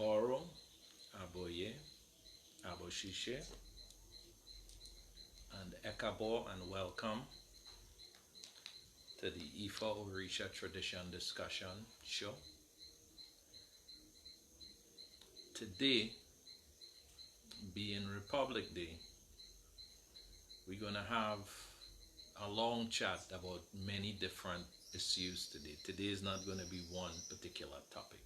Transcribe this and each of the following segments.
Aboro, Aboye, Aboshishe, and Ekabo, and welcome to the Ifa Orisha Tradition Discussion Show. Today, being Republic Day, we're going to have a long chat about many different issues today. Today is not going to be one particular topic.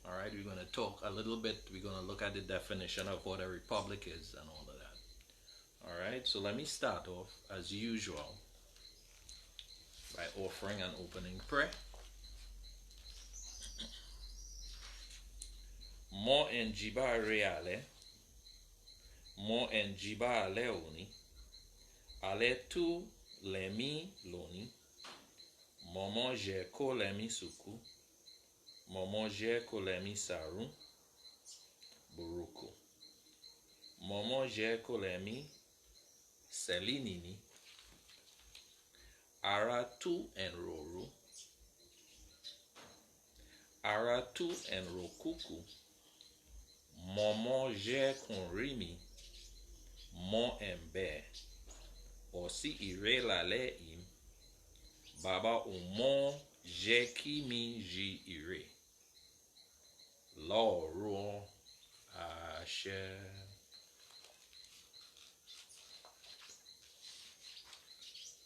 All right, we're going to talk a little bit. We're going to look at the definition of what a republic is and all of that. All right, so let me start off as usual by offering an opening prayer. Mo enjiba reale, mo enjiba leoni, ale tu lemi loni, momo je ko lemi suku, momo je ko lemi saru, buruku, momo je ko lemi selinini, ara tu en roru, ara tu en rokuku, momo je kon rimi, mo embe, osi ire la le im, baba umo je ki mi ji ire. Lord, Ashe.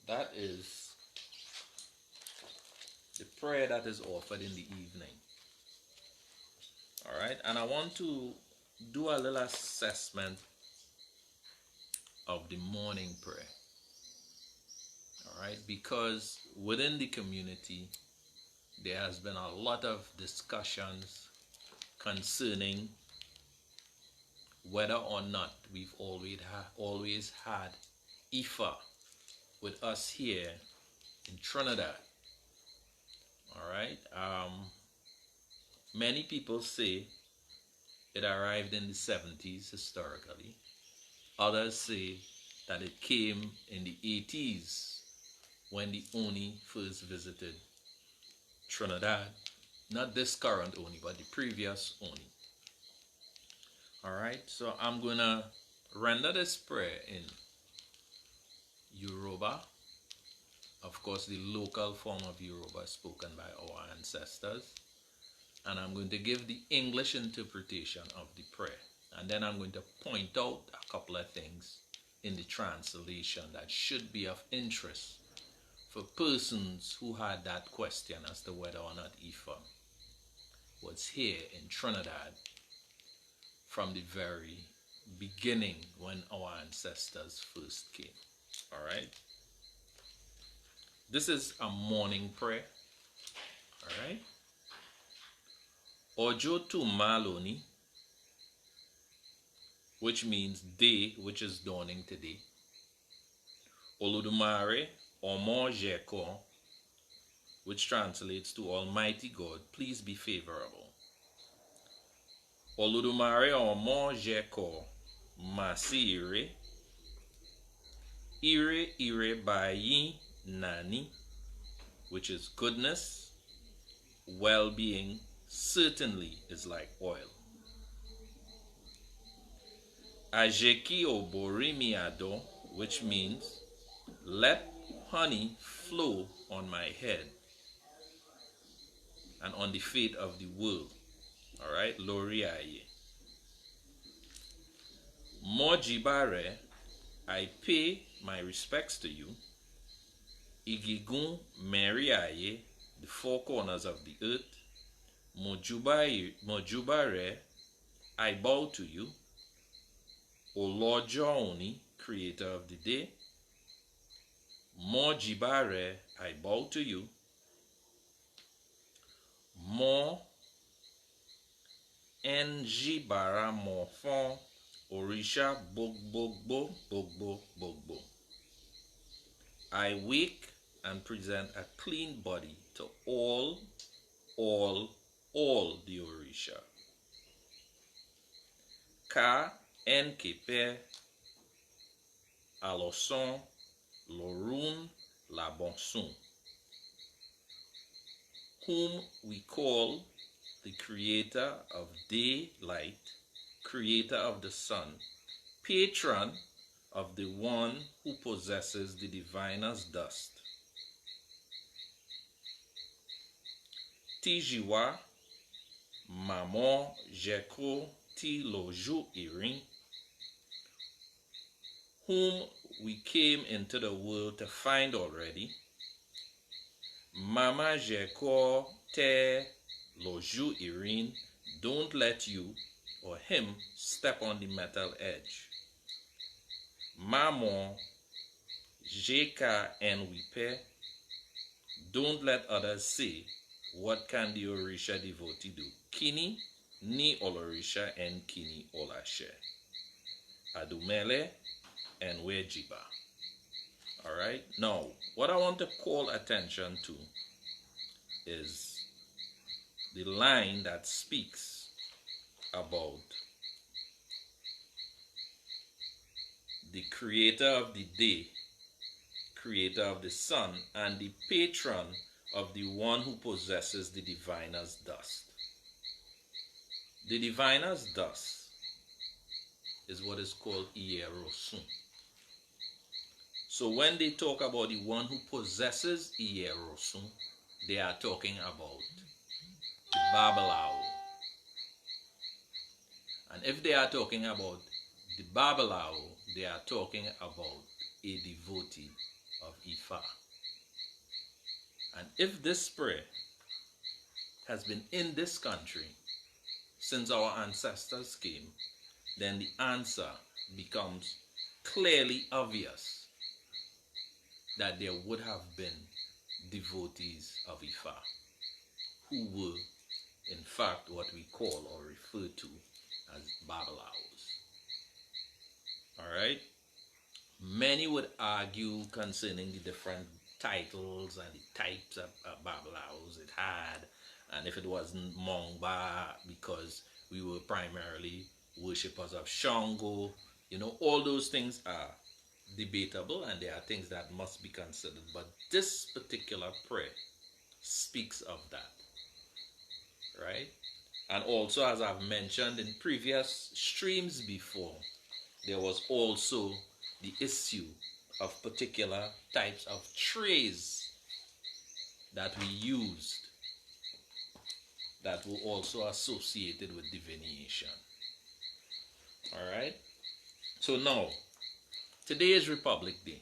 That is the prayer that is offered in the evening. All right, and I want to do a little assessment of the morning prayer. All right, because within the community, there has been a lot of discussions concerning whether or not we've always had Ifa with us here in Trinidad. All right. Many people say it arrived in the 70s historically. Others say that it came in the 80s when the Oni first visited Trinidad. Not this current Oni, but the previous Oni. All right, so I'm going to render this prayer in Yoruba. Of course, the local form of Yoruba spoken by our ancestors. And I'm going to give the English interpretation of the prayer. And then I'm going to point out a couple of things in the translation that should be of interest for persons who had that question as to whether or not Ifa was here in Trinidad from the very beginning when our ancestors first came. All right. This is a morning prayer. All right. Ojo tu maloni, which means day, which is dawning today. Oludumare Omo Jeko, which translates to Almighty God, please be favorable. Oludumare Omo Jeko Masire Ire Bayi Nani, which is goodness, well-being, certainly is like oil. Ajeki Oborimi Ado, which means let honey flow on my head and on the fate of the world. All right, Loriaye. Mojibare, I pay my respects to you. Igigun Mariaye, the four corners of the earth. Mojubare, I bow to you. O Lord Jooni, creator of the day. Mojibare, I bow to you. Mo Enjibara Morfon Orisha Bogbo. I wake and present a clean body to all the Orisha. Ka Enkepe Aloson Lorun Labonson, whom we call the creator of daylight, creator of the sun, patron of the one who possesses the diviner's dust. Tijiwa, Maman Jeko Ti Loju Irin, whom we came into the world to find already. Mama Jeko Te Loju Irin, don't let you or him step on the metal edge. Maman Jeka and Wipe, don't let others say, what can the Orisha devotee do? Kini ni Olorisha and Kini Olashe. Adumele and Wejiba. Alright, now what I want to call attention to is the line that speaks about the creator of the day, creator of the sun, and the patron of the one who possesses the diviner's dust. The diviner's dust is what is called Ierosun. So when they talk about the one who possesses Ierosun, they are talking about the Babalawo. And if they are talking about the Babalawo, they are talking about a devotee of Ifa. And if this spirit has been in this country since our ancestors came, then the answer becomes clearly obvious that there would have been devotees of Ifa who were in fact what we call or refer to as Babalawos. Alright? Many would argue concerning the different titles and the types of Babalawos it had, and if it wasn't Mongba because we were primarily worshippers of Shango. You know, all those things are debatable and they are things that must be considered. But this particular prayer speaks of that. Right? And also, as I've mentioned in previous streams before, there was also the issue of particular types of trays that we used that were also associated with divination. Alright? So now, today is Republic Day.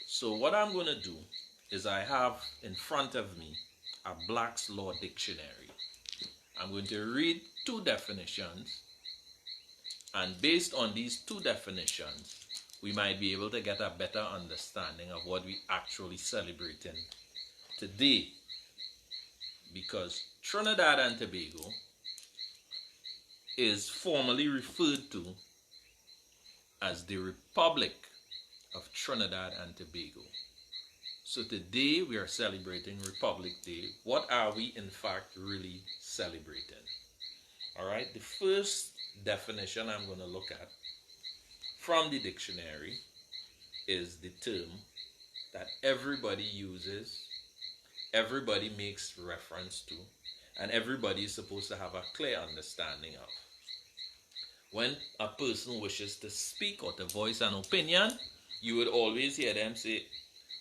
So what I'm going to do is I have in front of me a Black's Law Dictionary. I'm going to read two definitions, and based on these two definitions, we might be able to get a better understanding of what we actually celebrating today. Because Trinidad and Tobago is formally referred to as the Republic of Trinidad and Tobago. So today we are celebrating Republic Day. What are we in fact really celebrating? Alright, the first definition I'm going to look at from the dictionary is the term that everybody uses, everybody makes reference to, and everybody is supposed to have a clear understanding of. When a person wishes to speak or to voice an opinion, you would always hear them say,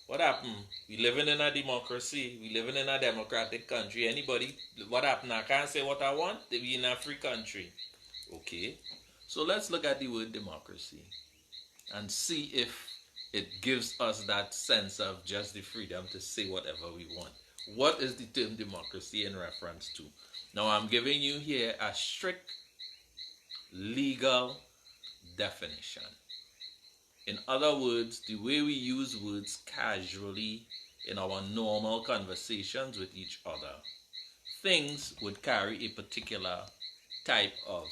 what happened? We living in a democracy. We living in a democratic country. Anybody, what happened? I can't say what I want. We in a free country. Okay. So let's look at the word democracy and see if it gives us that sense of just the freedom to say whatever we want. What is the term democracy in reference to? Now I'm giving you here a strict legal definition. In other words, the way we use words casually in our normal conversations with each other, things would carry a particular type of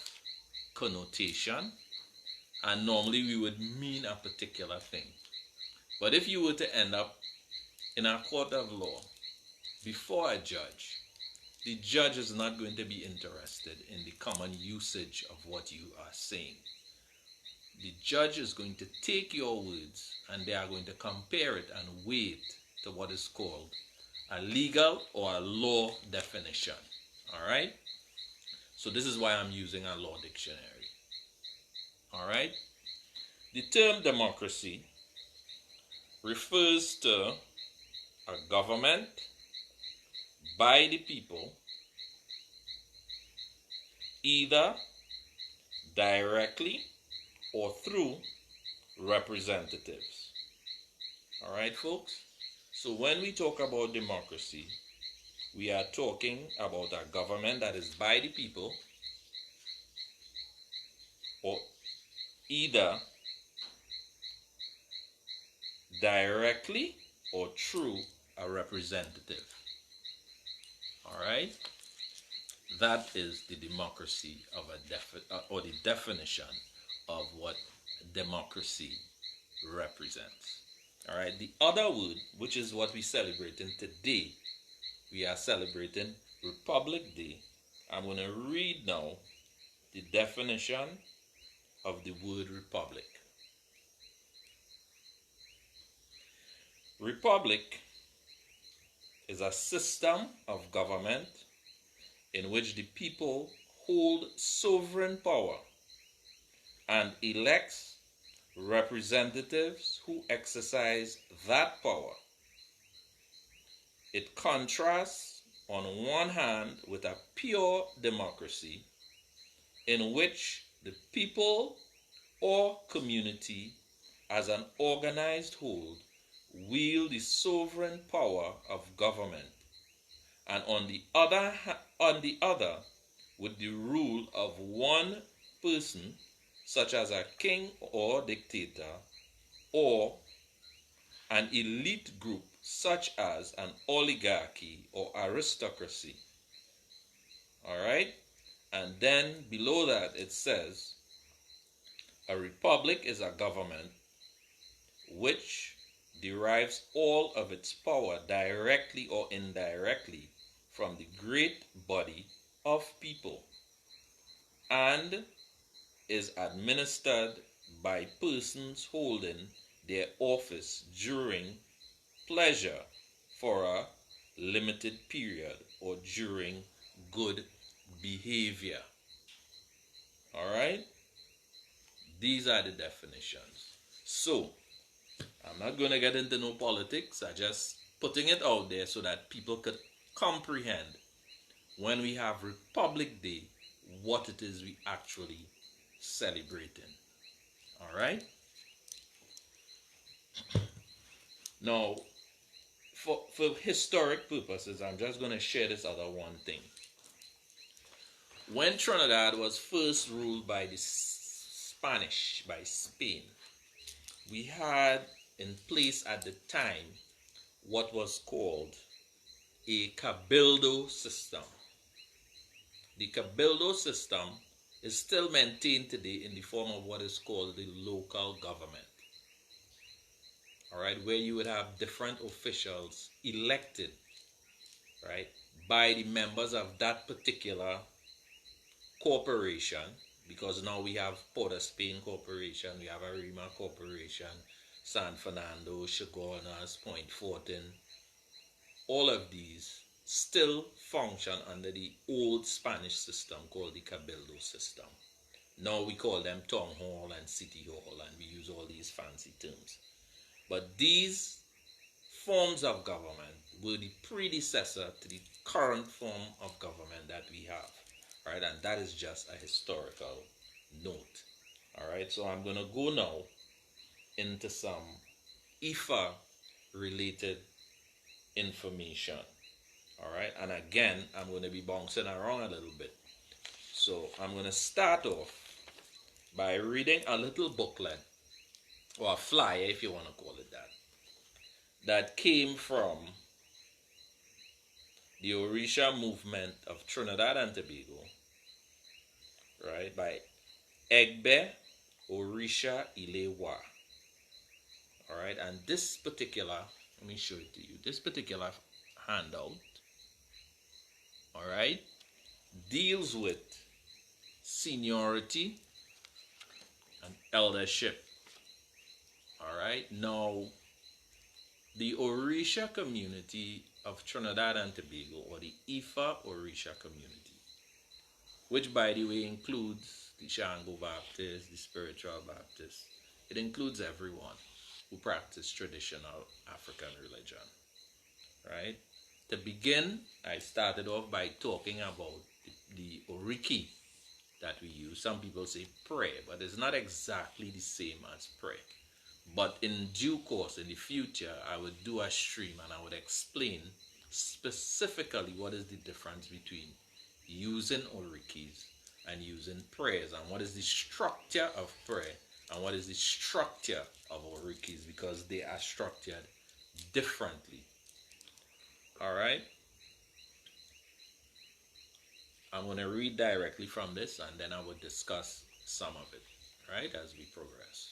connotation, and normally we would mean a particular thing. But if you were to end up in a court of law before a judge, the judge is not going to be interested in the common usage of what you are saying. The judge is going to take your words and they are going to compare it and weigh it to what is called a legal or a law definition. All right. So this is why I'm using a law dictionary. All right. The term democracy refers to a government by the people, either directly or through representatives. All right, folks? So when we talk about democracy, we are talking about a government that is by the people or either directly or through a representative. All right? That is the democracy of or the definition of what democracy represents. All right? The other word, which is what we're celebrating today, we are celebrating Republic Day. I'm going to read now the definition of the word republic. Republic is a system of government in which the people hold sovereign power and elects representatives who exercise that power. It contrasts on one hand with a pure democracy in which the people or community as an organized whole wield the sovereign power of government, and on the other with the rule of one person, such as a king or dictator, or an elite group such as an oligarchy or aristocracy. All right? And then below that it says, a republic is a government which derives all of its power directly or indirectly from the great body of people and is administered by persons holding their office during pleasure for a limited period or during good behavior. All right? These are the definitions. So, I'm not going to get into no politics. I'm just putting it out there so that people could comprehend when we have Republic Day, what it is we actually celebrating. All right? Now, for historic purposes, I'm just going to share this other one thing. When Trinidad was first ruled by the Spanish, by Spain, we had in place at the time what was called a cabildo system. The cabildo system is still maintained today in the form of what is called the local government. All right, where you would have different officials elected, right, by the members of that particular corporation, because now we have Port of Spain Corporation, we have Arima Corporation, San Fernando, Chaguanas, Point Fortin. All of these still function under the old Spanish system called the cabildo system. Now we call them town hall and city hall, and we use all these fancy terms. But these forms of government were the predecessor to the current form of government that we have. Right, and that is just a historical note. All right, so I'm going to go now into some Ifa related information. All right, and again, I'm going to be bouncing around a little bit. So I'm going to start off by reading a little booklet, or a flyer if you want to call it that came from the Orisha movement of Trinidad and Tobago, right, by Egbe Orisha Ilewa. All right, and this particular, let me show it to you. This particular handout, all right, deals with seniority and eldership. All right, now the Orisha community of Trinidad and Tobago, or the Ifa Orisha community, which by the way includes the Shango Baptists, the spiritual Baptists. It includes everyone who practice traditional African religion, right? To begin, I started off by talking about the oriki that we use. Some people say pray, but it's not exactly the same as pray. But in due course, in the future, I would do a stream and I would explain specifically what is the difference between using orikis and using prayers, and what is the structure of prayer and what is the structure of orikis, because they are structured differently. All right? I'm going to read directly from this and then I will discuss some of it, right, as we progress.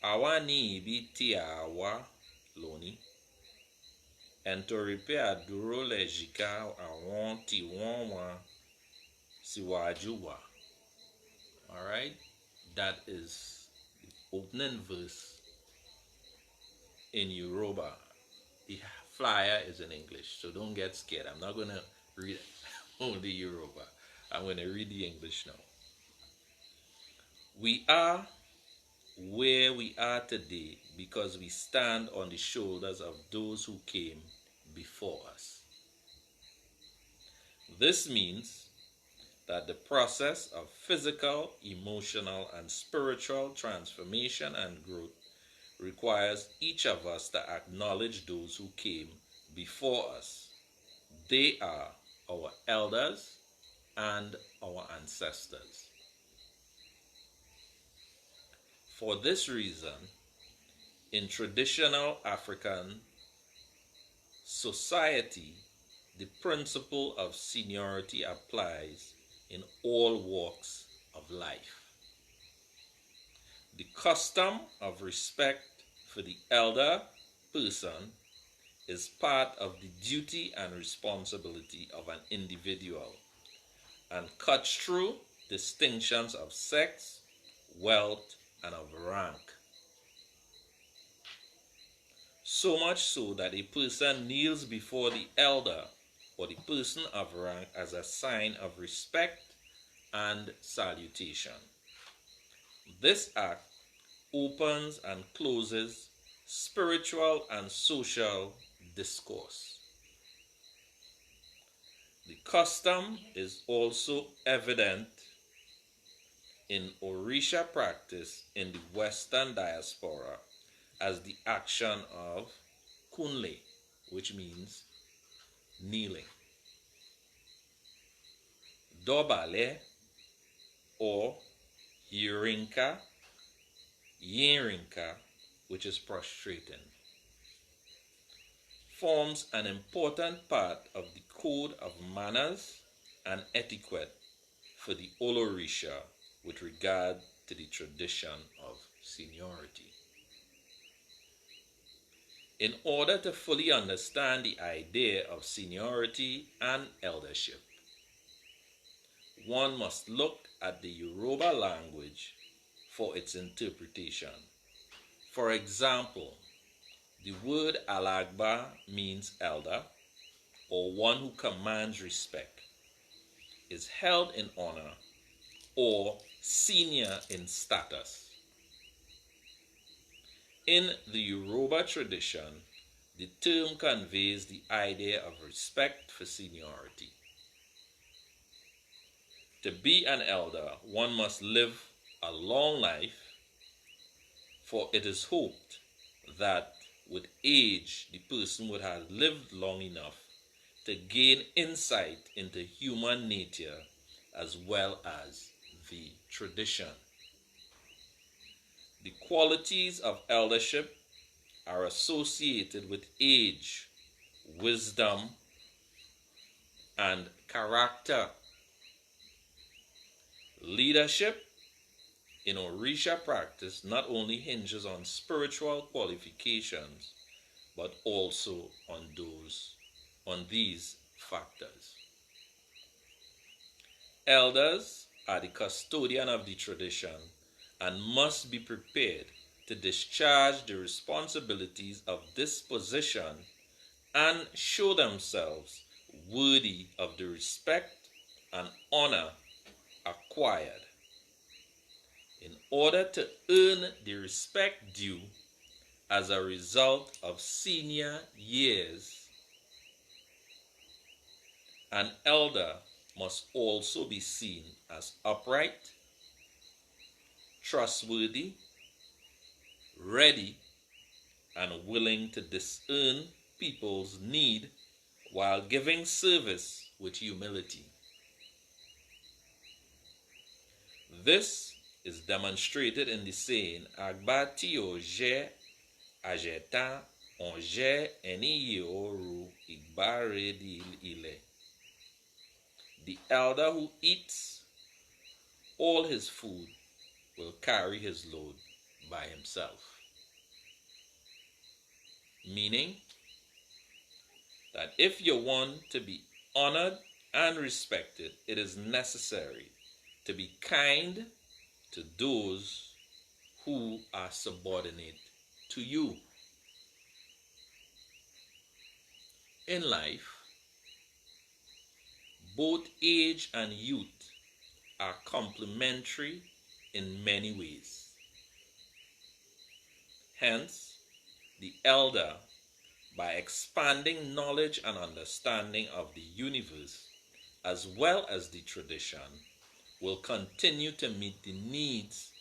Awa ni biti awa loni entoripe aduro lejika awon ti won wa siwajuwa. All right, that is the opening verse in Yoruba. The flyer is in English, so don't get scared. I'm not going to read only Yoruba. I'm going to read the English now. We are where we are today because we stand on the shoulders of those who came before us. This means that the process of physical, emotional, and spiritual transformation and growth requires each of us to acknowledge those who came before us. They are our elders and our ancestors. For this reason, in traditional African society, the principle of seniority applies in all walks of life. The custom of respect for the elder person is part of the duty and responsibility of an individual and cuts through distinctions of sex, wealth, and of rank. So much so that a person kneels before the elder or the person of rank as a sign of respect and salutation. This act opens and closes spiritual and social discourse. The custom is also evident in Orisha practice in the Western diaspora as the action of kunle, which means kneeling, dobale or yirinka, which is prostrating, forms an important part of the code of manners and etiquette for the Orisha with regard to the tradition of seniority. In order to fully understand the idea of seniority and eldership, one must look at the Yoruba language for its interpretation. For example, the word alagba means elder or one who commands respect, is held in honor, or senior in status. In the Yoruba tradition, the term conveys the idea of respect for seniority. To be an elder, one must live a long life, for it is hoped that with age the person would have lived long enough to gain insight into human nature as well as the tradition. The qualities of eldership are associated with age, wisdom, and character. Leadership in Orisha practice not only hinges on spiritual qualifications, but also on these factors. Elders are the custodian of the tradition and must be prepared to discharge the responsibilities of this position and show themselves worthy of the respect and honor acquired. In order to earn the respect due as a result of senior years, an elder must also be seen as upright, trustworthy, ready, and willing to discern people's need while giving service with humility. This is demonstrated in the saying, Agba tio je ajeta onje eni yoru igbare di ile. The elder who eats all his food will carry his load by himself. Meaning that if you want to be honored and respected, it is necessary to be kind to those who are subordinate to you. In life, both age and youth are complementary in many ways. Hence, the elder, by expanding knowledge and understanding of the universe as well as the tradition, will continue to meet the needs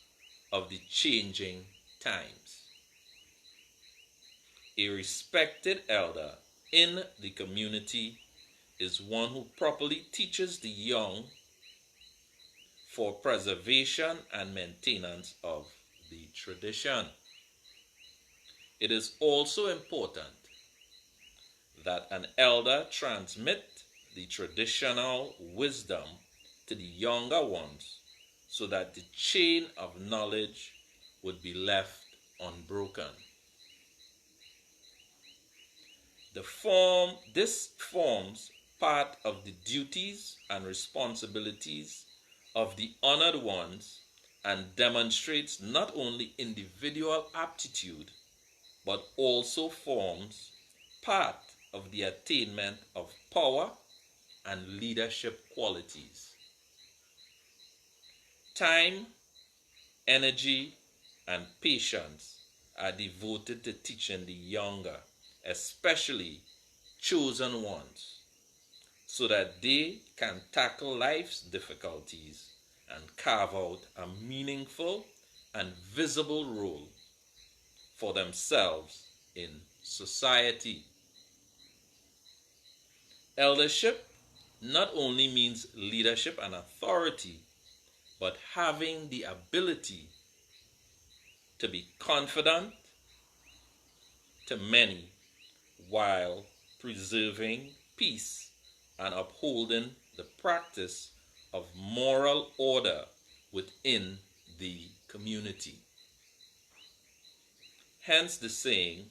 of the changing times. A respected elder in the community is one who properly teaches the young for preservation and maintenance of the tradition. It is also important that an elder transmit the traditional wisdom to the younger ones so that the chain of knowledge would be left unbroken. This forms part of the duties and responsibilities of the honored ones and demonstrates not only individual aptitude but also forms part of the attainment of power and leadership qualities. Time, energy, and patience are devoted to teaching the younger, especially chosen ones, so that they can tackle life's difficulties and carve out a meaningful and visible role for themselves in society. Eldership not only means leadership and authority, but having the ability to be confident to many while preserving peace and upholding the practice of moral order within the community. Hence the saying,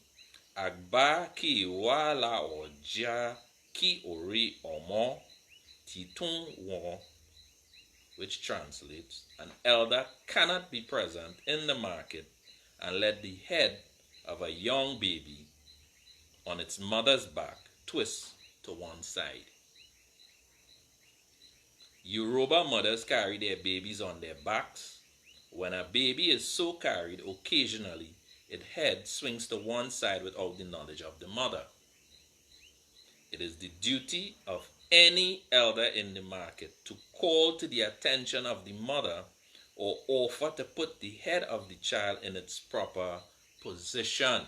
Agba ki wala oja ki ori omo titun won, which translates, an elder cannot be present in the market and let the head of a young baby on its mother's back twist to one side. Yoruba mothers carry their babies on their backs. When a baby is so carried, occasionally its head swings to one side without the knowledge of the mother. It is the duty of any elder in the market to call to the attention of the mother or offer to put the head of the child in its proper position.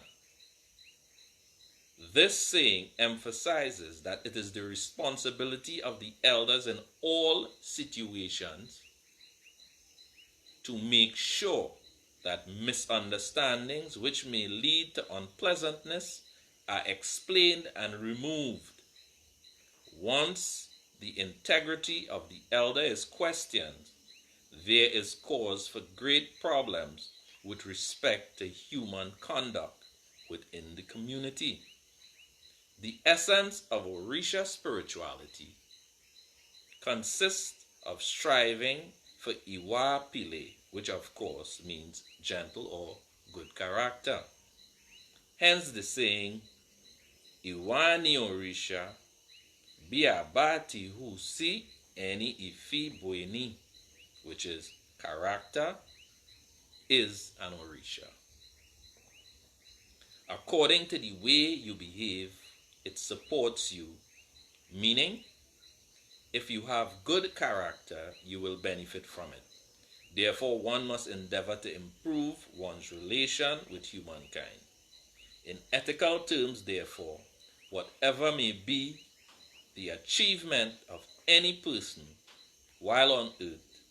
This saying emphasizes that it is the responsibility of the elders in all situations to make sure that misunderstandings which may lead to unpleasantness are explained and removed. Once the integrity of the elder is questioned, there is cause for great problems with respect to human conduct within the community. The essence of Orisha spirituality consists of striving for Iwa Pele, which of course means gentle or good character. Hence the saying, Iwa Orisha biabati husi eni ifi bueni, which is character is an Orisha. According to the way you behave, it supports you, meaning if you have good character, you will benefit from it. Therefore, one must endeavor to improve one's relation with humankind. In ethical terms, therefore, whatever may be the achievement of any person while on earth,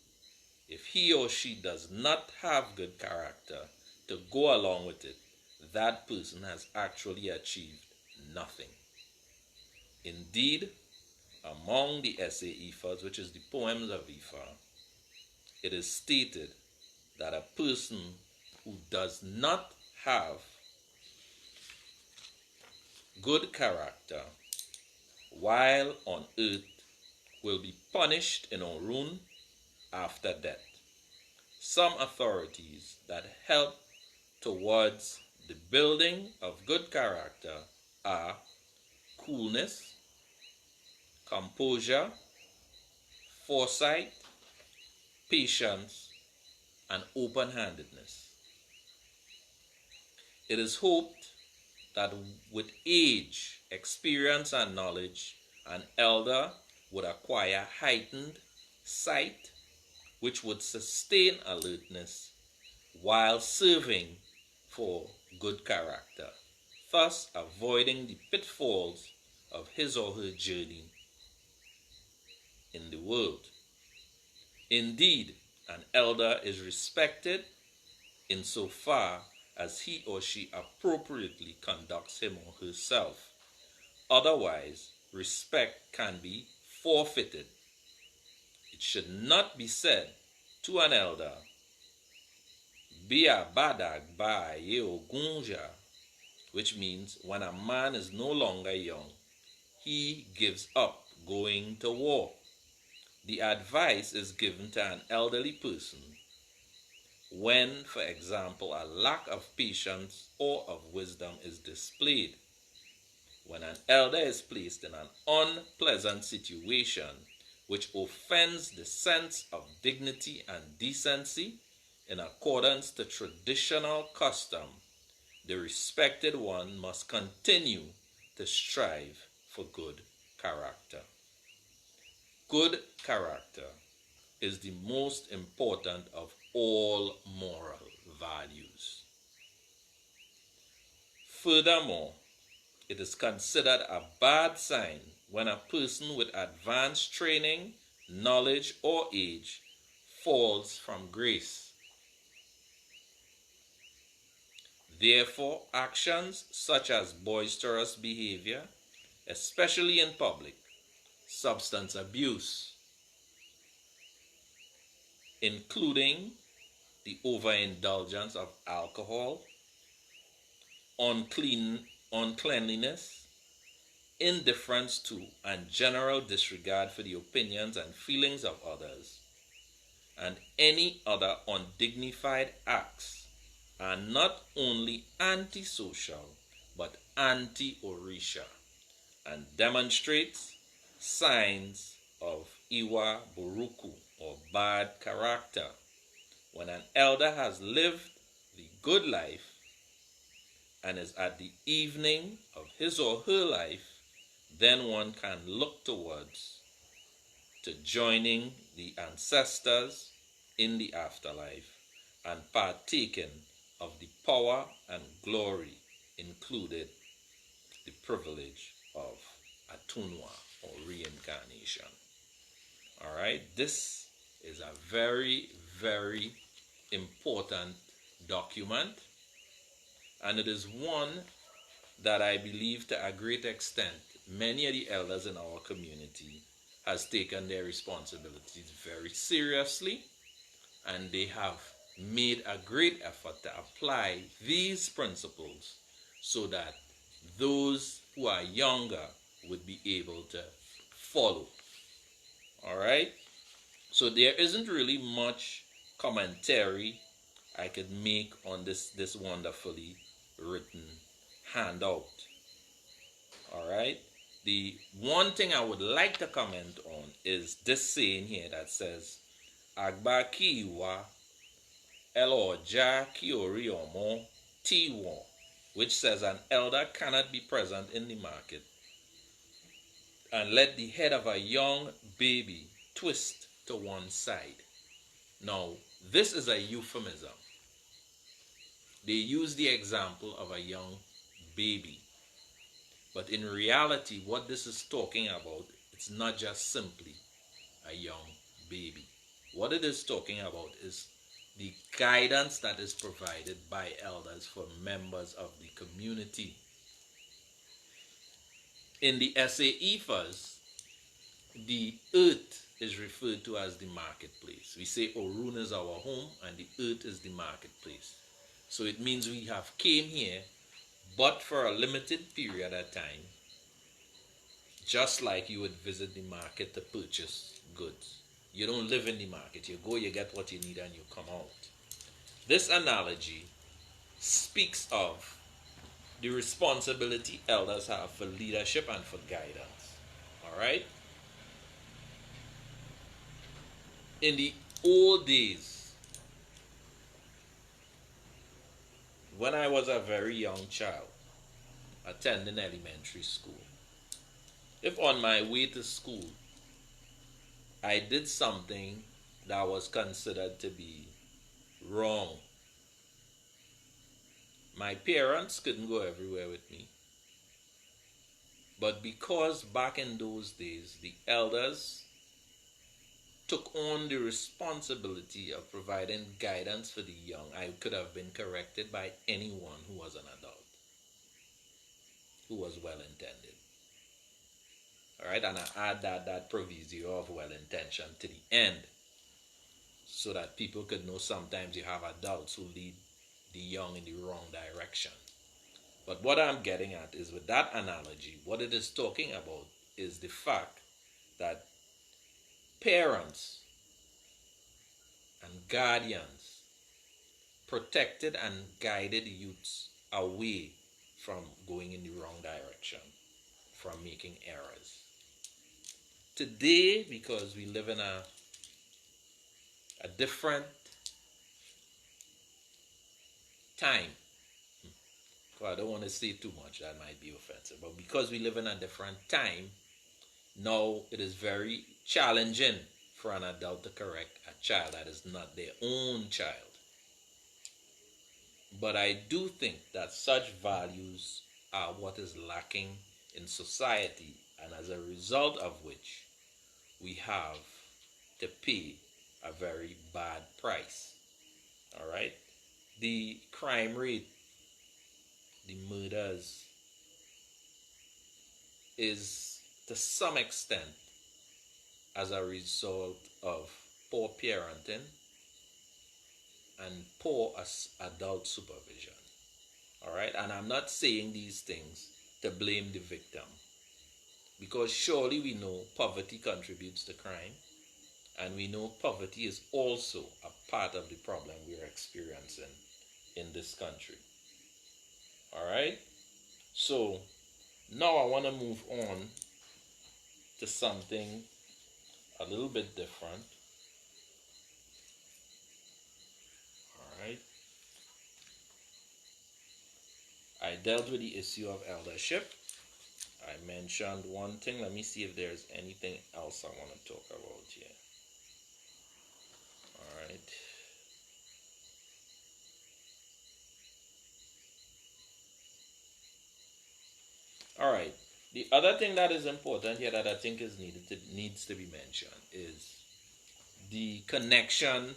if he or she does not have good character to go along with it, that person has actually achieved nothing. Indeed, among the essay Ifas, which is the poems of Ifa, it is stated that a person who does not have good character while on earth will be punished in Orun after death. Some authorities that help towards the building of good character are coolness, composure, foresight, patience, and open-handedness. It is hoped that with age, experience, and knowledge, an elder would acquire heightened sight, which would sustain alertness while serving for good character, thus avoiding the pitfalls of his or her journey in the world. Indeed, an elder is respected insofar as he or she appropriately conducts him or herself. Otherwise, respect can be forfeited. It should not be said to an elder, Bia badag ba ye ogunja, which means when a man is no longer young, he gives up going to war. The advice is given to an elderly person when, for example, a lack of patience or of wisdom is displayed. When an elder is placed in an unpleasant situation which offends the sense of dignity and decency in accordance to traditional custom, the respected one must continue to strive for good character. Good character is the most important of all moral values. Furthermore, it is considered a bad sign when a person with advanced training, knowledge, or age falls from grace. Therefore, actions such as boisterous behavior, especially in public, substance abuse, including the overindulgence of alcohol, uncleanliness, indifference to and general disregard for the opinions and feelings of others, and any other undignified acts are not only antisocial but anti-Orisha and demonstrates signs of Iwa Buruku or bad character. When an elder has lived the good life and is at the evening of his or her life, then one can look towards to joining the ancestors in the afterlife and partaking of the power and glory included the privilege of Atunwa or reincarnation. All right, this is a very, very important document, and it is one that I believe to a great extent many of the elders in our community has taken their responsibilities very seriously, and they have made a great effort to apply these principles so that those who are younger would be able to follow. All right, so there isn't really much commentary I could make on this wonderfully written handout. All right. The one thing I would like to comment on is this saying here that says, Agba kiwa eloja kiori omo tiwo, which says an elder cannot be present in the market and let the head of a young baby twist to one side. Now, this is a euphemism. They use the example of a young baby. But in reality, what this is talking about, it's not just simply a young baby. What it is talking about is the guidance that is provided by elders for members of the community. In the essay Ifas, the earth is referred to as the marketplace. We say Orun is our home and the earth is the marketplace. So it means we have came here, but for a limited period of time, just like you would visit the market to purchase goods. You don't live in the market. You go, you get what you need, and you come out. This analogy speaks of the responsibility elders have for leadership and for guidance. All right? In the old days, when I was a very young child, attending elementary school, if on my way to school, I did something that was considered to be wrong, my parents couldn't go everywhere with me. But because back in those days, the elders took on the responsibility of providing guidance for the young, I could have been corrected by anyone who was an adult, who was well-intended. All right, and I add that proviso of well-intention to the end so that people could know sometimes you have adults who lead the young in the wrong direction. But what I'm getting at is with that analogy, what it is talking about is the fact that parents and guardians protected and guided youths away from going in the wrong direction, from making errors. Today, because we live in a different time, well, I don't want to say too much, that might be offensive, but because we live in a different time, now it is very challenging for an adult to correct a child that is not their own child. But I do think that such values are what is lacking in society, and as a result of which we have to pay a very bad price. All right? The crime rate, the murders, is to some extent as a result of poor parenting and poor adult supervision. All right? And I'm not saying these things to blame the victim, because surely we know poverty contributes to crime, and we know poverty is also a part of the problem we are experiencing in this country. All right? So now I want to move on to something a little bit different. All right? I dealt with the issue of eldership. I mentioned one thing. Let me see if there's anything else I want to talk about here. All right. All right. The other thing that is important here that I think needs to be mentioned is the connection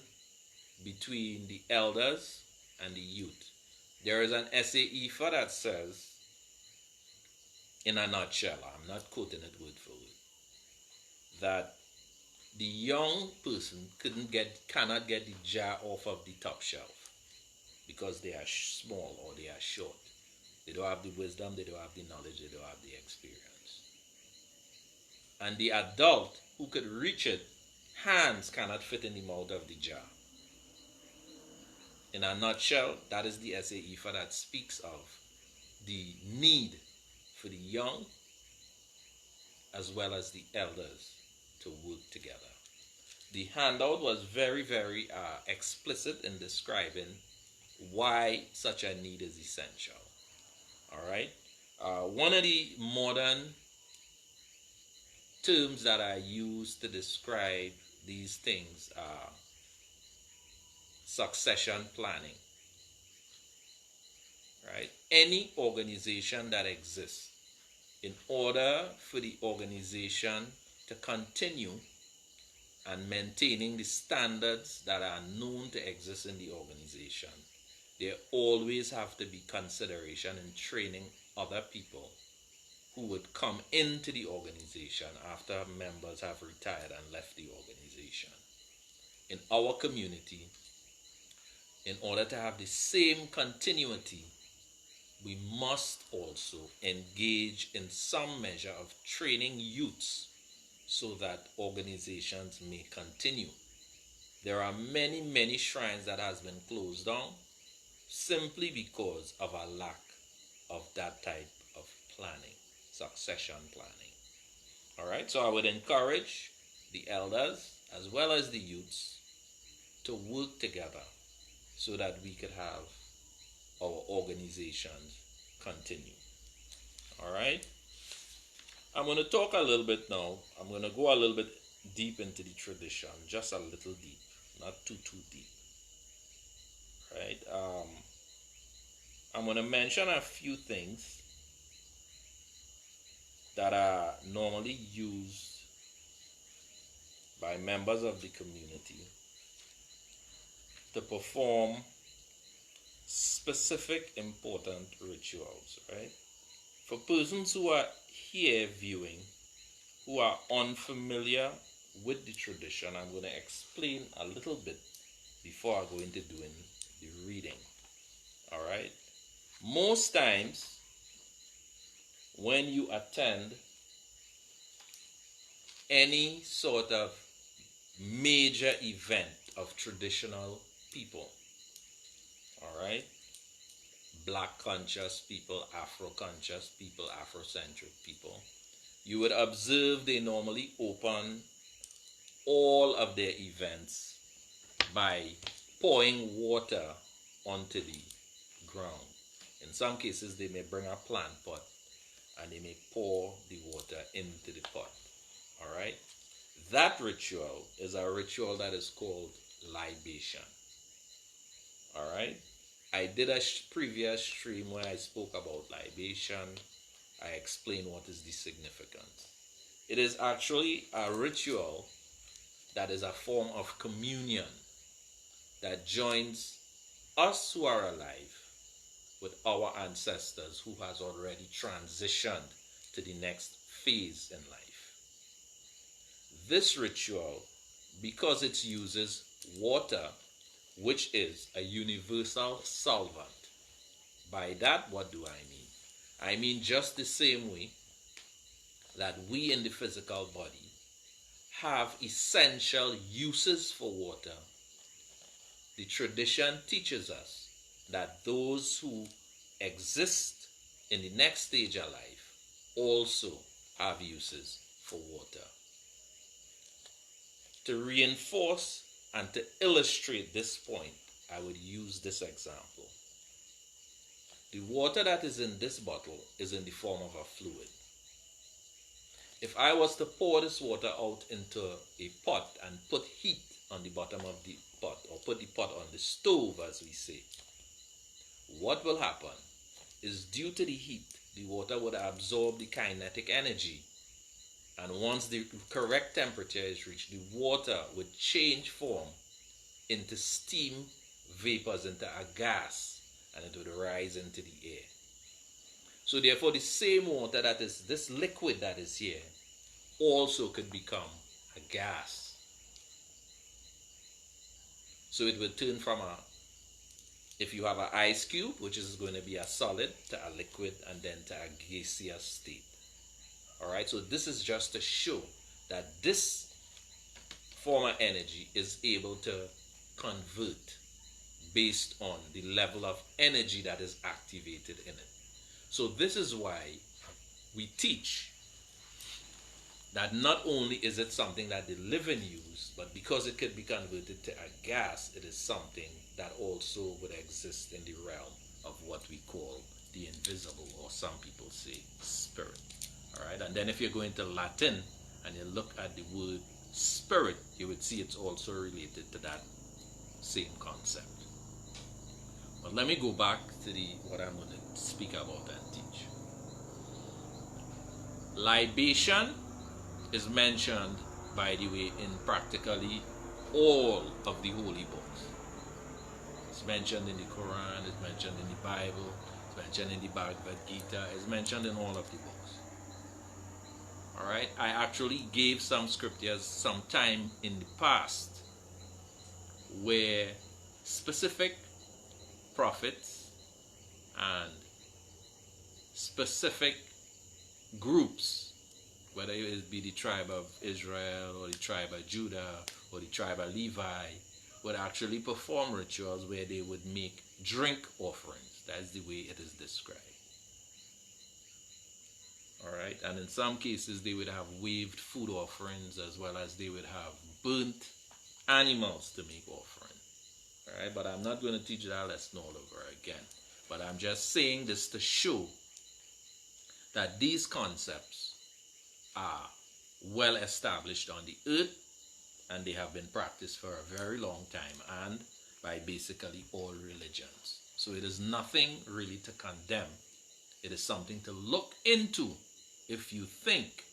between the elders and the youth. There is an essay Ifa that says, in a nutshell, I'm not quoting it word for word, that the young person cannot get the jar off of the top shelf because they are small or they are short. They don't have the wisdom, they don't have the knowledge, they don't have the experience. And the adult who could reach it, hands cannot fit in the mouth of the jar. In a nutshell, that is the SA Ifa that speaks of the need for the young as well as the elders to work together. The handout was very, very explicit in describing why such a need is essential. All right. One of the modern terms that I use to describe these things are succession planning. Right? Any organization that exists, in order for the organization to continue and maintaining the standards that are known to exist in the organization, there always have to be consideration in training other people who would come into the organization after members have retired and left the organization. In our community, in order to have the same continuity, we must also engage in some measure of training youths so that organizations may continue. There are many, many shrines that has been closed down simply because of a lack of that type of planning, succession planning. All right, so I would encourage the elders as well as the youths to work together so that we could have our organizations continue. All right, I'm going to talk a little bit now. I'm going to go a little bit deep into the tradition, just a little deep, not too deep. Right? I'm going to mention a few things that are normally used by members of the community to perform specific important rituals, right? For persons who are here viewing, who are unfamiliar with the tradition, I'm going to explain a little bit before I go into doing the reading. All right? Most times, when you attend any sort of major event of traditional people, all right, Black conscious people, Afro conscious people, Afrocentric people, you would observe they normally open all of their events by pouring water onto the ground. In some cases, they may bring a plant pot and they may pour the water into the pot. All right? That ritual is a ritual that is called libation. All right? I did a previous stream where I spoke about libation. I explained what is the significance. It is actually a ritual that is a form of communion that joins us who are alive with our ancestors who has already transitioned to the next phase in life. This ritual, because it uses water, which is a universal solvent. By that, what do I mean? I mean just the same way that we in the physical body have essential uses for water. The tradition teaches us that those who exist in the next stage of life also have uses for water. To reinforce and to illustrate this point, I would use this example. The water that is in this bottle is in the form of a fluid. If I was to pour this water out into a pot and put heat on the bottom of the pot, or put the pot on the stove as we say, what will happen is due to the heat, the water would absorb the kinetic energy. And once the correct temperature is reached, the water would change form into steam vapors, into a gas, and it would rise into the air. So therefore, the same water that is this liquid that is here also could become a gas. So it would turn from if you have an ice cube, which is going to be a solid, to a liquid, and then to a gaseous state. All right, so this is just to show that this form of energy is able to convert based on the level of energy that is activated in it. So this is why we teach that not only is it something that the living use, but because it could be converted to a gas, it is something that also would exist in the realm of what we call the invisible, or some people say spirit. All right, and then if you're going to Latin and you look at the word spirit, you would see it's also related to that same concept. But let me go back to what I'm going to speak about and teach. Libation is mentioned, by the way, in practically all of the holy books. It's mentioned in the Quran, it's mentioned in the Bible, it's mentioned in the Bhagavad Gita, it's mentioned in all of the books. Alright, I actually gave some scriptures some time in the past where specific prophets and specific groups, whether it be the tribe of Israel or the tribe of Judah or the tribe of Levi, would actually perform rituals where they would make drink offerings. That's the way it is described. Alright, and in some cases they would have waved food offerings, as well as they would have burnt animals to make offering. Alright, but I'm not going to teach that lesson all over again. But I'm just saying this to show that these concepts are well established on the earth, and they have been practiced for a very long time and by basically all religions. So it is nothing really to condemn. It is something to look into if you think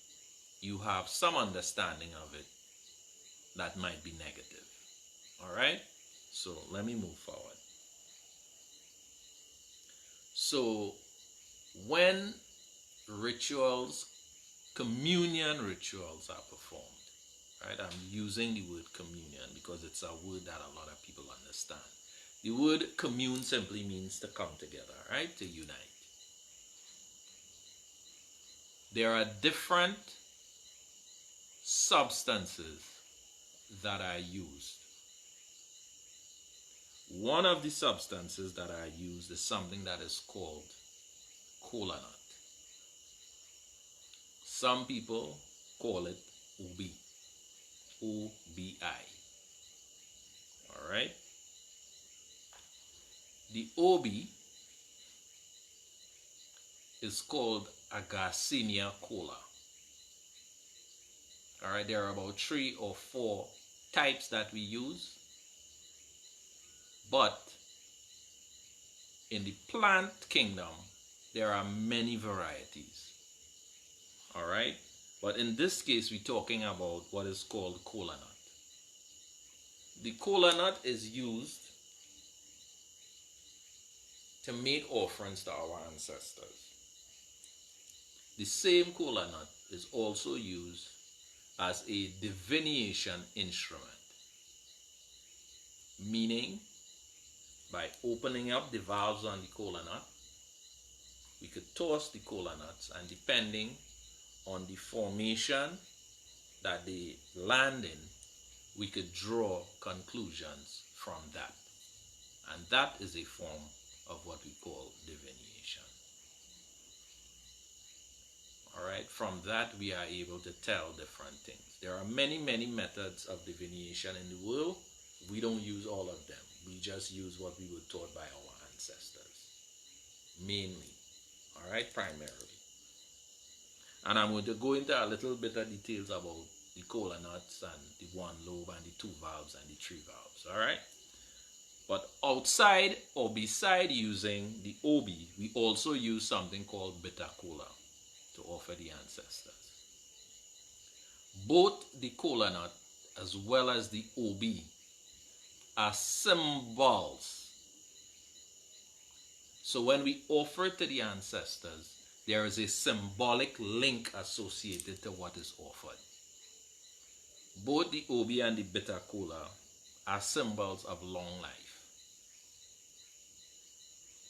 you have some understanding of it that might be negative. Alright? So let me move forward. So when rituals, communion rituals are performed, right? I'm using the word communion because it's a word that a lot of people understand. The word commune simply means to come together, right? To unite. There are different substances that are used. One of the substances that are used is something that is called Kola nut. Some people call it Obi. O-B-I. Alright? The Obi is called Agarcinia Kola. Alright, there are about 3 or 4 types that we use. But in the plant kingdom, there are many varieties. Alright? But in this case, we're talking about what is called Kola nut. The Kola nut is used to make offerings to our ancestors. The same Kola nut is also used as a divination instrument. Meaning, by opening up the valves on the Kola nut, we could toss the Kola nuts, and depending on the formation that they land in, we could draw conclusions from that. And that is a form of what we call divination. Alright, from that we are able to tell different things. There are many methods of divination in the world. We don't use all of them. We just use what we were taught by our ancestors. Mainly. Alright, primarily. And I'm going to go into a little bit of details about the Kola nuts and the 1 lobe and the 2 valves and the 3 valves. Alright? But outside or beside using the Obi, we also use something called bitter kola to offer the ancestors. Both the Kola nut as well as the Obi are symbols. So when we offer it to the ancestors, there is a symbolic link associated to what is offered. Both the Obi and the bitter kola are symbols of long life.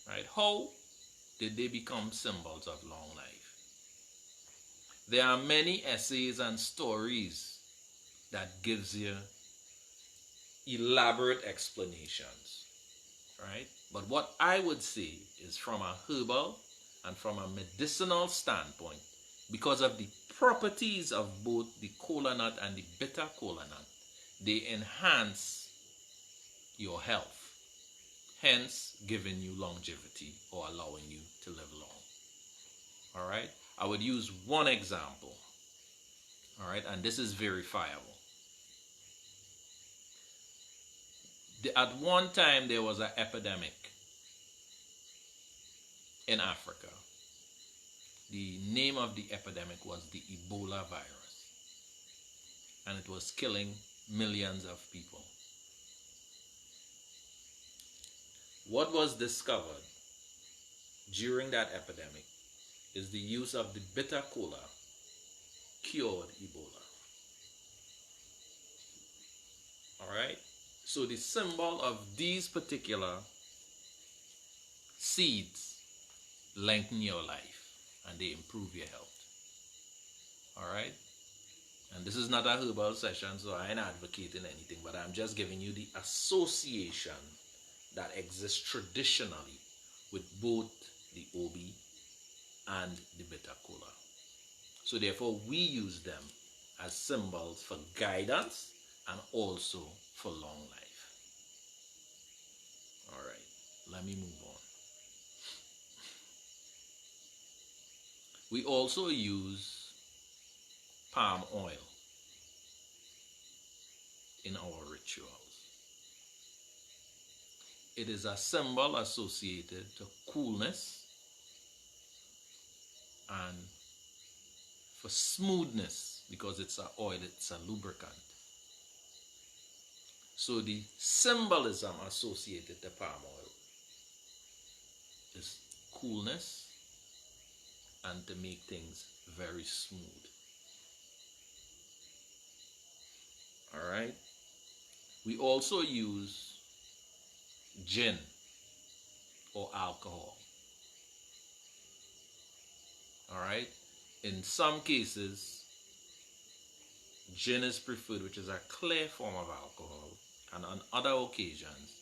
Right? How did they become symbols of long life? There are many essays and stories that gives you elaborate explanations right? But what I would say is from a herbal and from a medicinal standpoint, because of the properties of both the kola nut and the bitter kola nut, they enhance your health, hence giving you longevity or allowing you to live long. All right? I would use one example. All right? And this is verifiable. At one time, there was an epidemic in Africa. The name of the epidemic was the Ebola virus. And it was killing millions of people. What was discovered during that epidemic is the use of the bitter kola cured Ebola. Alright? So the symbol of these particular seeds lengthen your life and they improve your health. Alright? And this is not a herbal session, so I ain't advocating anything, but I'm just giving you the association that exists traditionally with both the Obi and the bitter kola. So therefore we use them as symbols for guidance and also for long life. Alright, let me move on. We also use palm oil in our rituals. It is a symbol associated to coolness and for smoothness, because it's an oil, it's a lubricant. So the symbolism associated to palm oil is coolness and to make things very smooth. Alright? We also use gin or alcohol. Alright? In some cases, gin is preferred, which is a clear form of alcohol. And on other occasions,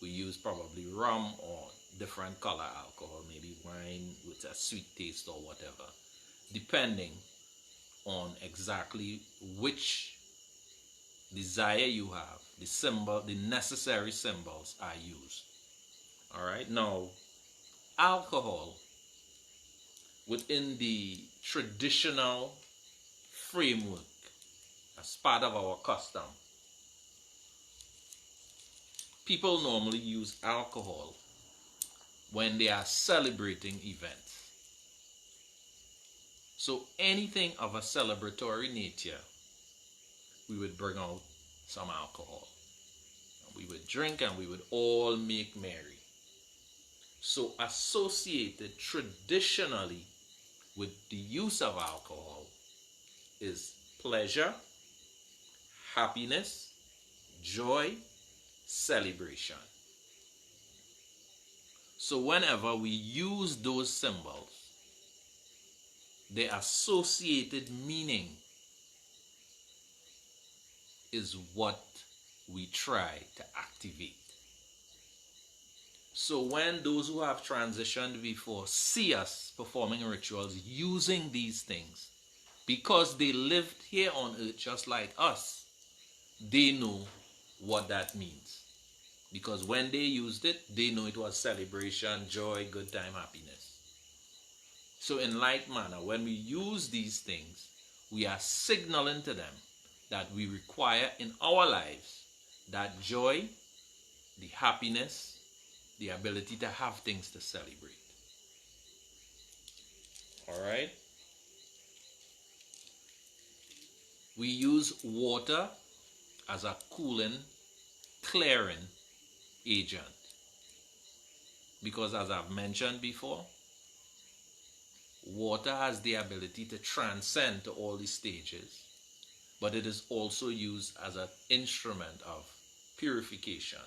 we use probably rum or different color alcohol, maybe wine with a sweet taste or whatever, depending on exactly which desire you have. The symbol, the necessary symbols are used. Alright, now alcohol within the traditional framework as part of our custom, people normally use alcohol when they are celebrating events. So anything of a celebratory nature, we would bring out some alcohol. We would drink and we would all make merry. So associated traditionally with the use of alcohol is pleasure, happiness, joy, celebration. So whenever we use those symbols, the associated meaning is what we try to activate. So when those who have transitioned before see us performing rituals using these things, because they lived here on earth just like us, they know what that means. Because when they used it, they know it was celebration, joy, good time, happiness. So in like manner, when we use these things, we are signaling to them that we require in our lives that joy, the happiness, the ability to have things to celebrate. Alright? We use water as a cooling, clearing agent. Because as I've mentioned before, water has the ability to transcend to all the stages, but it is also used as an instrument of purification.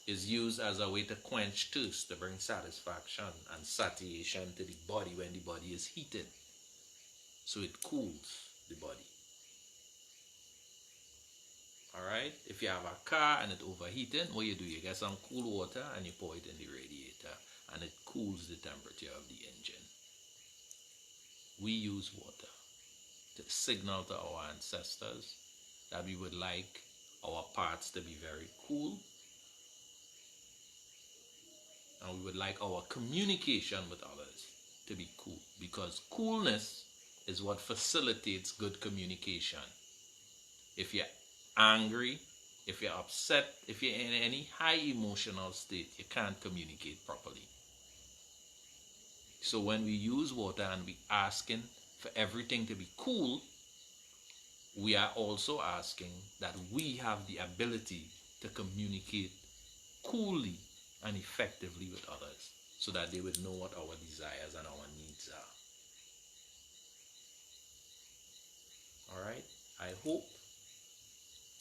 Is used as a way to quench thirst, to bring satisfaction and satiation to the body when the body is heated. So it cools the body. Alright? right? If you have a car and it's overheating, what you do, you get some cool water and you pour it in the radiator and it cools the temperature of the engine. We use water to signal to our ancestors that we would like our parts to be very cool, and we would like our communication with others to be cool, because coolness is what facilitates good communication. If you're angry, if you're upset, if you're in any high emotional state, you can't communicate properly. So when we use water and we asking for everything to be cool, we are also asking that we have the ability to communicate coolly and effectively with others, so that they would know what our desires and our needs are. All right? I hope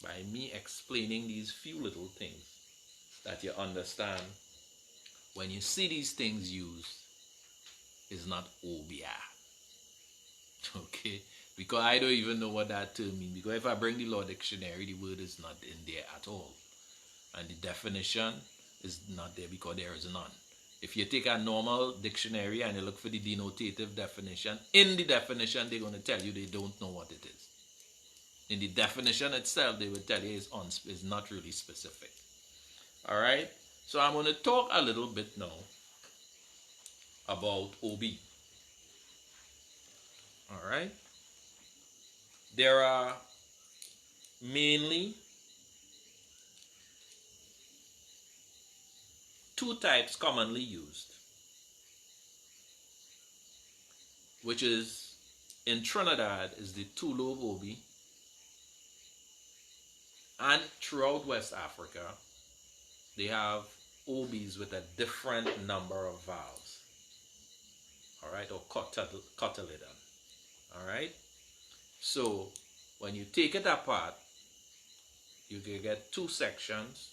by me explaining these few little things that you understand when you see these things used, is not obia. Okay? Because I don't even know what that term means. Because if I bring the law dictionary, the word is not in there at all. And the definition is not there because there is none. If you take a normal dictionary and you look for the denotative definition, in the definition they're going to tell you they don't know what it is. In the definition itself, they will tell you it's not really specific. All right? So I'm going to talk a little bit now about OB. All right? There are mainly two types commonly used, which is in Trinidad is the two-lobe OB, and throughout West Africa they have OBs with a different number of valves, all right, or cotyledon. All right, so when you take it apart, you can get 2 sections,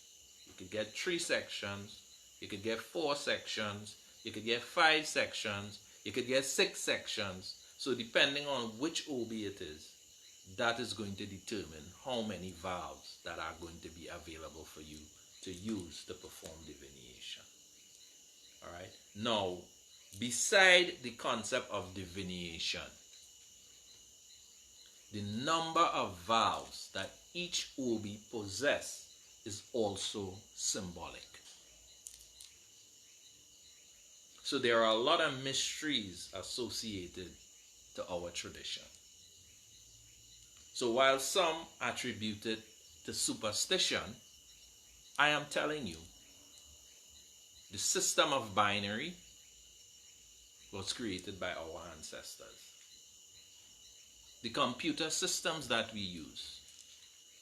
you could get 3 sections, you could get 4 sections, you could get 5 sections, you could get 6 sections. So depending on which OB it is, that is going to determine how many valves that are going to be available for you to use to perform divination. All right. Now, beside the concept of divination, the number of valves that each OB possesses is also symbolic. So there are a lot of mysteries associated to our tradition. So while some attribute it to superstition, I am telling you, the system of binary was created by our ancestors. The computer systems that we use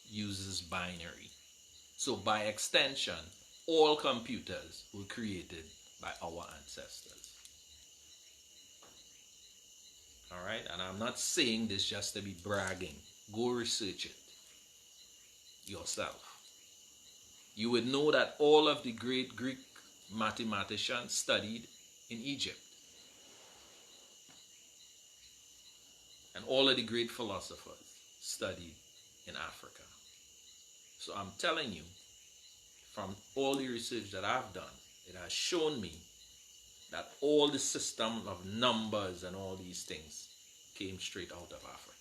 uses binary. So by extension, all computers were created by our ancestors. All right, and I'm not saying this just to be bragging. Go research it yourself. You would know that all of the great Greek mathematicians studied in Egypt. And all of the great philosophers studied in Africa. So I'm telling you, from all the research that I've done, it has shown me that all the system of numbers and all these things came straight out of Africa.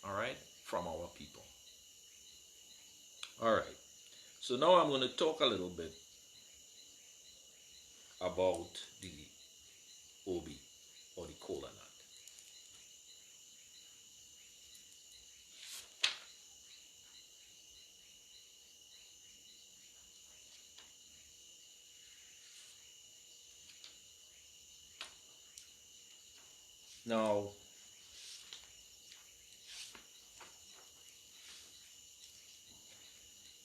All right? From our people. All right. So now I'm going to talk a little bit about the Obi or the Kola nut. Now,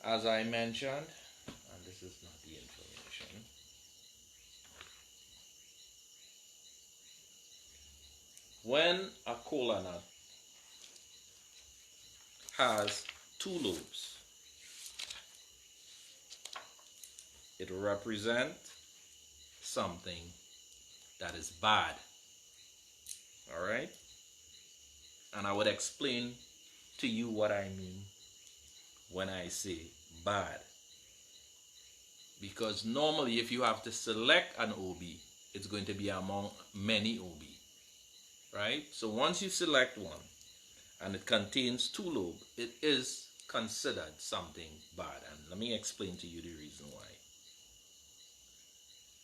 as I mentioned, and this is not the information, when a kola nut has 2 lobes, it represents something that is bad. All right? And I would explain to you what I mean when I say bad. Because normally if you have to select an Obi, it's going to be among many Obi. Right? So once you select one and it contains 2 lobes, it is considered something bad. And let me explain to you the reason why.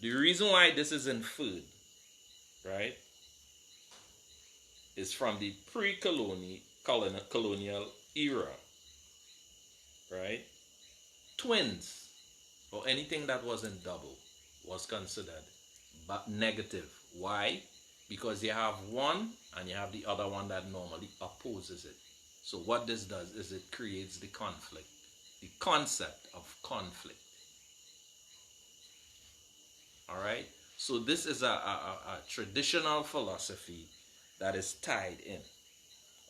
The reason why this is inferred, right, is from the pre-colonial era, right? Twins or anything that wasn't double was considered negative. Why? Because you have one and you have the other one that normally opposes it. So what this does is it creates the conflict, the concept of conflict. All right? So this is a traditional philosophy that is tied in.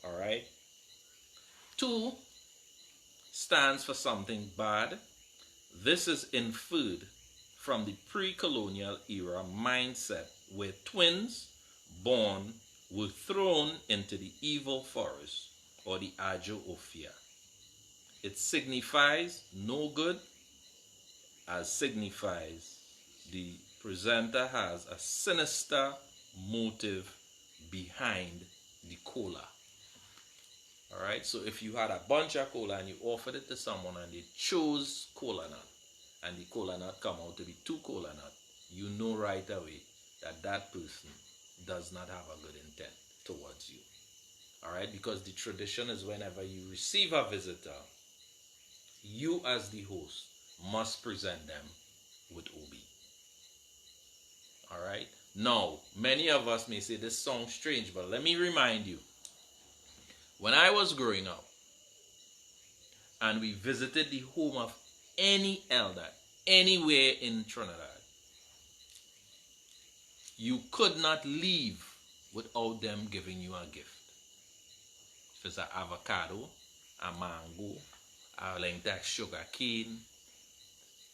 All right? 2 stands for something bad. This is inferred from the pre-colonial era mindset where twins born were thrown into the evil forest or the Ajo Ophia. It signifies no good, as signifies the presenter has a sinister motive behind the Kola. Alright, so if you had a bunch of Kola and you offered it to someone and they chose Kola nut, and the Kola nut come out to be 2 Kola nut, you know right away that that person does not have a good intent towards you. Alright, because the tradition is whenever you receive a visitor, you as the host must present them with Obi. Alright, now many of us may say this sounds strange, but let me remind you, when I was growing up and we visited the home of any elder anywhere in Trinidad, you could not leave without them giving you a gift. If it's an avocado, a mango, a lentil sugar cane,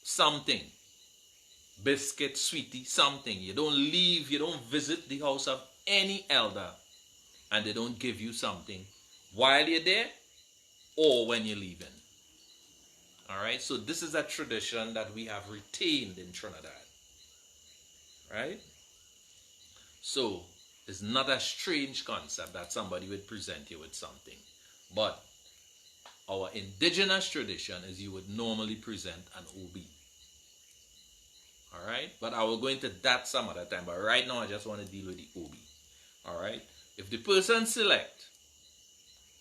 something, biscuit, sweetie, something. You don't leave, you don't visit the house of any elder and they don't give you something while you're there or when you're leaving. Alright, so this is a tradition that we have retained in Trinidad. Right? So, it's not a strange concept that somebody would present you with something. But our indigenous tradition is you would normally present an Obi. Alright? But I will go into that some other time. But right now I just want to deal with the Obi. Alright? If the person select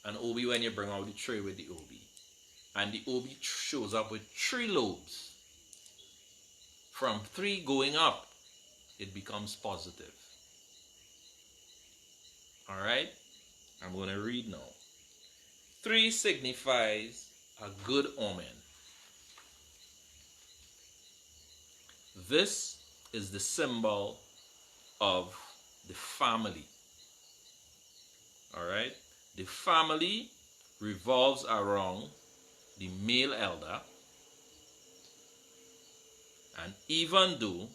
an Obi when you bring out the tray with the Obi, and the Obi shows up with 3 lobes, from 3 going up, it becomes positive. Alright? I'm going to read now. 3 signifies a good omen. This is the symbol of the family. Alright? The family revolves around the male elder, and even though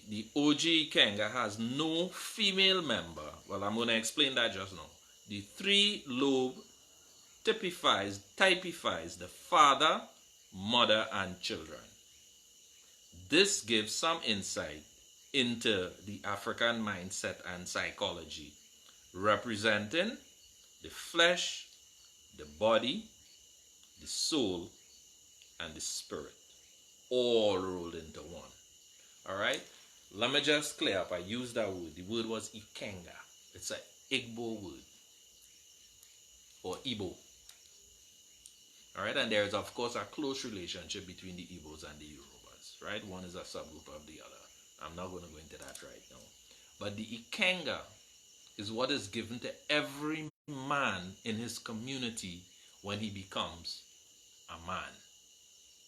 the OG Kenga has no female member, well, I'm going to explain that just now. The 3 lobe typifies the father, mother, and children. This gives some insight into the African mindset and psychology, representing the flesh, the body, the soul, and the spirit, all rolled into one. Alright? Let me just clear up. I used that word. The word was Ikenga. It's an Igbo word. Or Igbo. Alright? And there is, of course, a close relationship between the Igbos and the Yorubas. Right? One is a subgroup of the other. I'm not going to go into that right now. But the Ikenga is what is given to every man in his community when he becomes a man.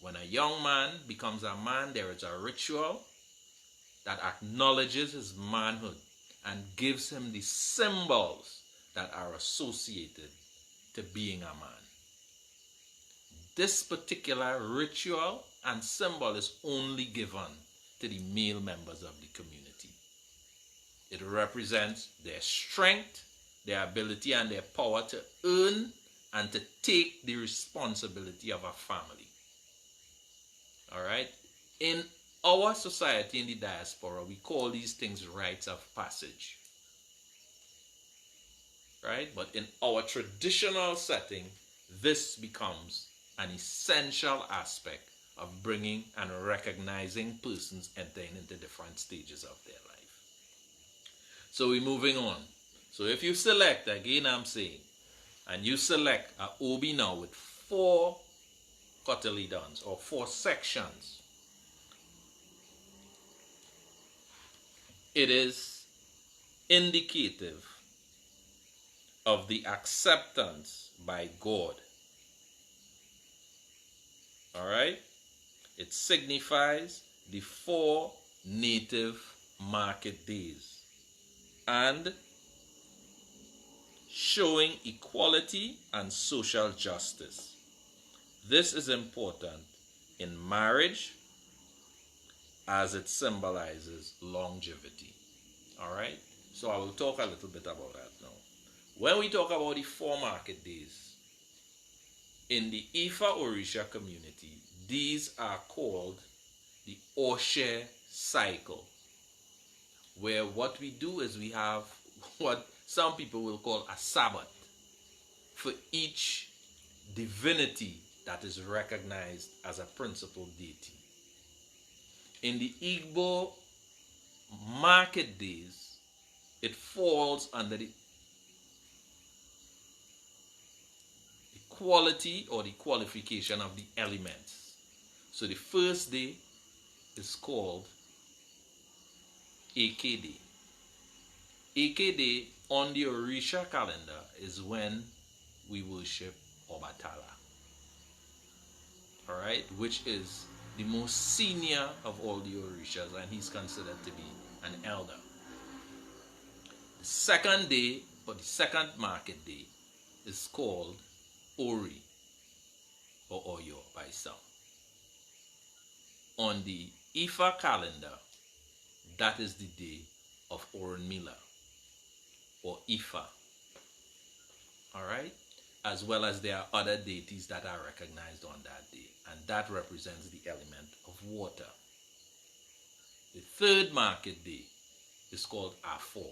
When a young man becomes a man, there is a ritual that acknowledges his manhood and gives him the symbols that are associated to being a man. This particular ritual and symbol is only given to the male members of the community. It represents their strength their ability and their power to earn and to take the responsibility of a family. All right? In our society in the diaspora, we call these things rites of passage. Right? But in our traditional setting, this becomes an essential aspect of bringing and recognizing persons entering into different stages of their life. So we're moving on. So if you select, again I'm saying, and you select an obi now with 4 cotyledons or 4 sections, it is indicative of the acceptance by God. All right? It signifies the 4 native market days and showing equality and social justice. This is important in marriage as it symbolizes longevity. All right? So I will talk a little bit about that now. When we talk about the 4 market days, in the Ifa Orisha community, these are called the Oshe cycle, where what we do is we have what some people will call a Sabbath for each divinity that is recognized as a principal deity. In the Igbo market days, it falls under the quality or the qualification of the elements. So the first day is called Eke Day. Eke Day on the Orisha calendar is when we worship Obatala. Alright, which is the most senior of all the Orishas, and he's considered to be an elder. The second day, or the second market day, is called Ori or Oyo by some. On the Ifa calendar, that is the day of Orunmila or Ifa. Alright? As well as there are other deities that are recognized on that day, and that represents the element of water. The third market day is called Afo,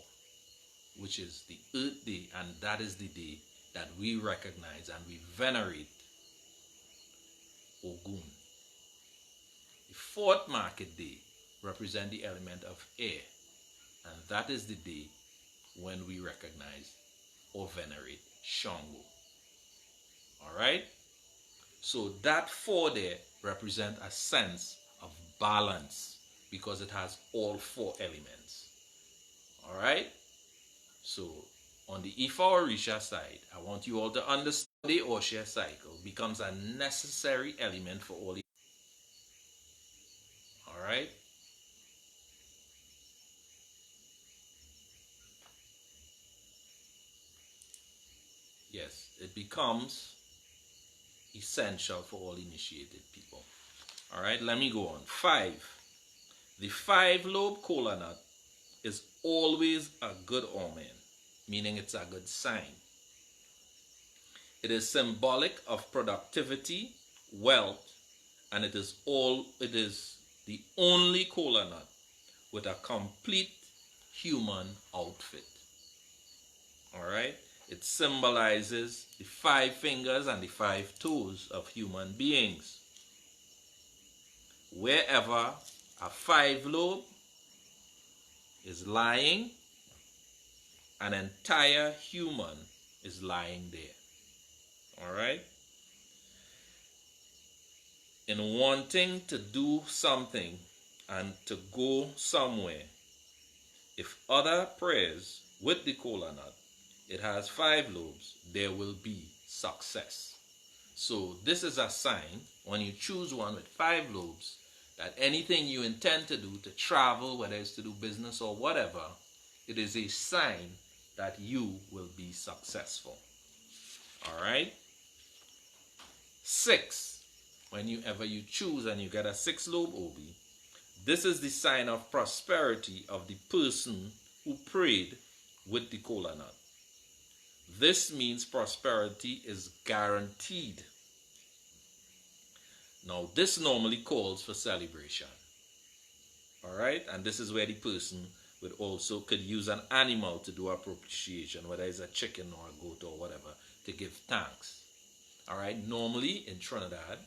which is the earth day, and that is the day that we recognize and we venerate Ogun. The fourth market day represents the element of air, and that is the day when we recognize or venerate Shango. Alright? So that 4 there represent a sense of balance because it has all 4 elements. Alright? So on the Ifa Orisha side, I want you all to understand the Oshe cycle becomes a necessary element for all the. Alright? Yes, it becomes essential for all initiated people. Alright, let me go on. 5. The 5-lobe kola nut is always a good omen, meaning it's a good sign. It is symbolic of productivity, wealth, and it is the only kola nut with a complete human outfit. Alright? It symbolizes the 5 fingers and the 5 toes of human beings. Wherever a 5-lobe is lying, an entire human is lying there. Alright? In wanting to do something and to go somewhere, if other prayers with the kola nut, it has 5 lobes, there will be success. So this is a sign, when you choose one with 5 lobes, that anything you intend to do, to travel, whether it's to do business or whatever, it is a sign that you will be successful. Alright? 6. Whenever you choose and you get a 6-lobe obi, this is the sign of prosperity of the person who prayed with the kola nut. This means prosperity is guaranteed. Now, this normally calls for celebration. All right, and this is where the person could use an animal to do appreciation, whether it's a chicken or a goat or whatever, to give thanks. All right, normally in Trinidad,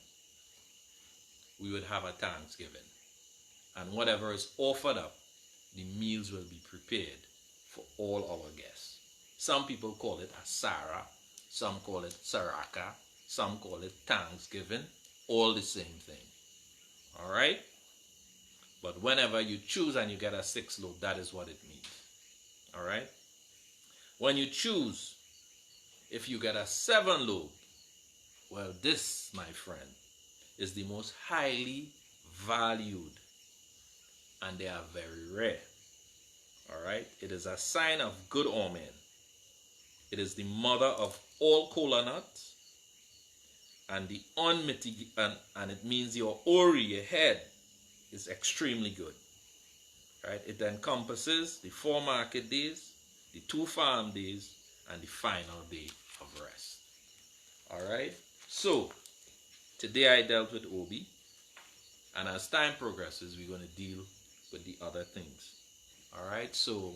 we would have a Thanksgiving, and whatever is offered up, the meals will be prepared for all our guests. Some people call it a Sara, some call it Saraka, some call it Thanksgiving, all the same thing. All right? But whenever you choose and you get a 6 lobe, that is what it means. All right? When you choose, if you get a 7 lobe, well, this, my friend, is the most highly valued, and they are very rare. All right? It is a sign of good omen. It is the mother of all kola nuts, and the unmitigated, and it means your ori, your head, is extremely good. Right? It encompasses the 4 market days, the 2 farm days, and the final day of rest. All right? So, today I dealt with Obi, and as time progresses, we're going to deal with the other things. All right? So,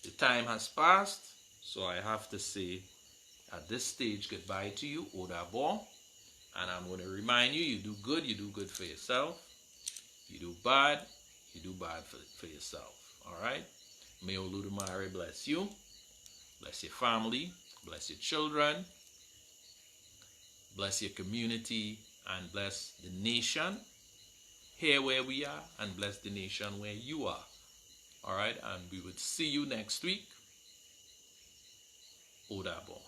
the time has passed, so I have to say at this stage goodbye to you, Odabo, and I'm going to remind you, you do good for yourself. You do bad for yourself. All right? May Oludumare bless you, bless your family, bless your children, bless your community, and bless the nation here where we are, and bless the nation where you are. All right? And we would see you next week. Odabo.